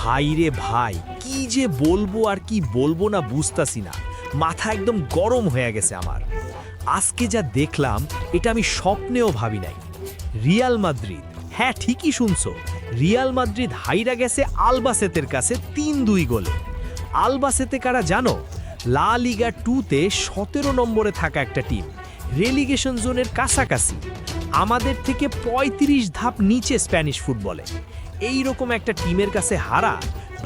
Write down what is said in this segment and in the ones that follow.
ভাই রে ভাই, কি যে বলবো আর কি বলবো না বুঝতাছি না। মাথা একদম গরম হয়ে গেছে আমার। আজকে যা দেখলাম এটা আমি স্বপ্নেও ভাবি নাই। রিয়াল মাদ্রিদ, হ্যাঁ ঠিকই শুনছো, রিয়াল মাদ্রিদ হাইরা গেছে আলবাসেতের কাছে ৩-২ গোলে। আলবাসেতে কারা জানো? লা লিগা 2-তে ১৭ নম্বরে থাকা একটা টিম, রেলিগেশন জোনের কাছাকাছি, আমাদের থেকে ৩৫ ধাপ নিচে স্প্যানিশ ফুটবলে। এই রকম একটা টিমের কাছে হারা,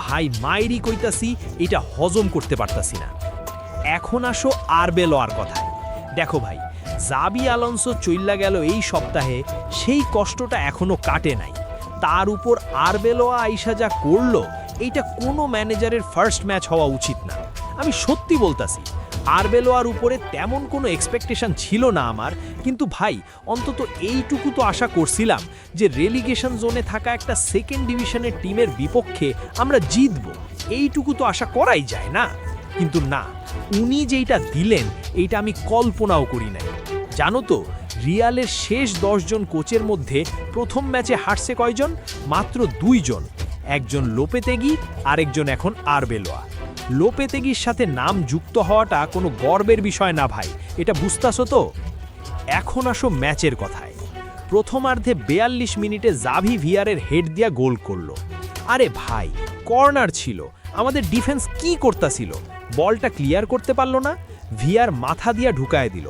ভাই মাইরি কইতাছি, এটা হজম করতে পারতাছি না। এখন আসো আরবেলোয়ার কথায়। দেখো ভাই, জাবি আলোনসো চইল্লা গেল এই সপ্তাহে, সেই কষ্টটা এখনো কাটে নাই। তার উপর আরবেলোয়া আইসা যা করলো, এইটা কোনো ম্যানেজারের ফার্স্ট ম্যাচ হওয়া উচিত না। আমি সত্যি বলতাছি, আরবেলোয়ার উপরে তেমন কোনো এক্সপেকটেশন ছিল না আমার, কিন্তু ভাই অন্তত এইটুকু তো আশা করছিলাম যে রেলিগেশন জোনে থাকা একটা সেকেন্ড ডিভিশনের টিমের বিপক্ষে আমরা জিতব, এইটুকু তো আশা করাই যায় না। কিন্তু না, উনি যেইটা দিলেন এইটা আমি কল্পনাও করি নাই। জানো তো, রিয়ালের শেষ 10 জন কোচের মধ্যে প্রথম ম্যাচে হারছে কয়জন? মাত্র 2 জন। একজন লোপেতেগি, আরেকজন এখন আরবেলোয়া। লোপেতেগির সাথে নাম যুক্ত হওয়াটা কোনো গর্বের বিষয় না ভাই, এটা বুঝতাছো তো? এখন আসো ম্যাচের কথায়। প্রথমার্ধে ৪২ মিনিটে জাভি ভিয়ারের হেড দিয়া গোল করলো। আরে ভাই, কর্নার ছিল, আমাদের ডিফেন্স কি করতাছিল? বলটা ক্লিয়ার করতে পারলো না, ভিয়ার মাথা দিয়া ঢুকায় দিল।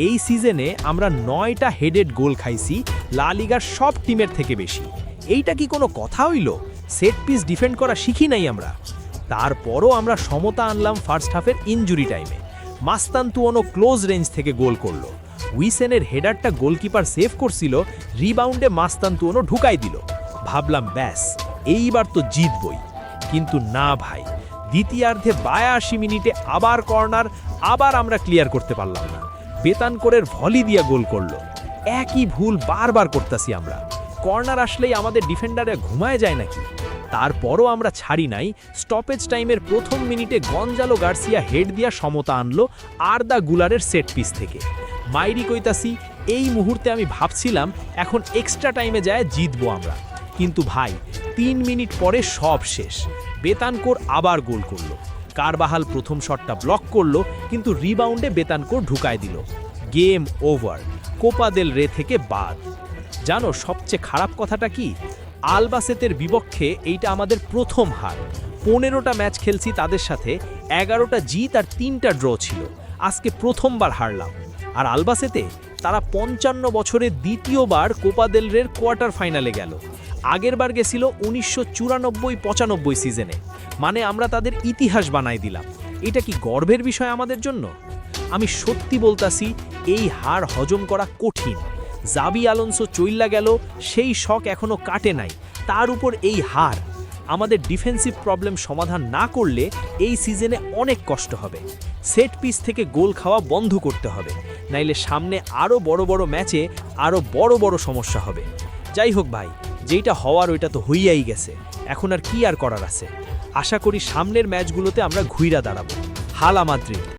এই সিজনে আমরা 9টা হেডেড গোল খাইছি, লা লিগার সব টিমের থেকে বেশি। এইটা কি কোনো কথা হইল? সেট পিস ডিফেন্ড করা শিখি নাই আমরা? তারপরও আমরা সমতা আনলাম ফার্স্ট হাফের ইনজুরি টাইমে। মাস্তান্তুয়ানো ক্লোজ রেঞ্জ থেকে গোল করলো। উইসেনের হেডারটা গোলকিপার সেভ করছিল, রিবাউন্ডে মাস্তান্তুয়ানো ঢুকাই দিল। ভাবলাম ব্যাস, এইবার তো জিতবই। কিন্তু না ভাই, দ্বিতীয়ার্ধে ৮২ মিনিটে আবার কর্নার, আবার আমরা ক্লিয়ার করতে পারলাম না। বেতানকোরের ভলি দিয়া গোল করলো। একই ভুল বারবার করতেছি আমরা। কর্নার আসলেই আমাদের ডিফেন্ডারে ঘুমায় যায় নাকি? তারপরও আমরা ছাড়ি নাই। স্টপেজ টাইমের প্রথম মিনিটে গঞ্জালো গার্সিয়া হেড দিয়া সমতা আনলো আরদা গুলারের সেট পিস থেকে। মাইরি কইতাছি, এই মুহূর্তে আমি ভাবছিলাম এখন এক্সট্রা টাইমে যায় জিতবো আমরা। কিন্তু ভাই, 3 মিনিট পরে সব শেষ। বেতানকোর আবার গোল করলো। কারবাহাল প্রথম শটটা ব্লক করলো, কিন্তু রিবাউন্ডে বেতানকোর ঢুকায় দিল। গেম ওভার, কোপা দেল রে থেকে বাদ। জানো সবচেয়ে খারাপ কথাটা কি? আলবাসেতের বিপক্ষে এইটা আমাদের প্রথম হার। 15টা ম্যাচ খেলছি তাদের সাথে, 11টা জিত আর 3টা ড্র ছিল। আজকে প্রথমবার হারলাম। আর আলবাসেতে তারা 55 বছরে দ্বিতীয়বার কোপা দেল রের কোয়ার্টার ফাইনালে গেল। আগেরবার গেছিল 1994-95 সিজনে। মানে আমরা তাদের ইতিহাস বানাই দিলাম। এটা কি গর্বের বিষয় আমাদের জন্য? আমি সত্যি বলতাছি, এই হার হজম করা কঠিন। জাবি আলোনসো চইল্লা গেল, সেই শক এখনো কাটে নাই, তার উপর এই হার। আমাদের ডিফেন্সিভ প্রবলেম সমাধান না করলে এই সিজনে অনেক কষ্ট হবে। সেট পিস থেকে গোল খাওয়া বন্ধ করতে হবে, নাইলে সামনে আরও বড় বড় ম্যাচে আরও বড় বড় সমস্যা হবে। যাই হোক ভাই, যেটা হওয়ার ওইটা তো হইয়াই গেছে, এখন আর কি আর করার আছে। আশা করি সামনের ম্যাচগুলোতে আমরা ঘুইরা দাঁড়াবো। হালা মাদ্রিদ।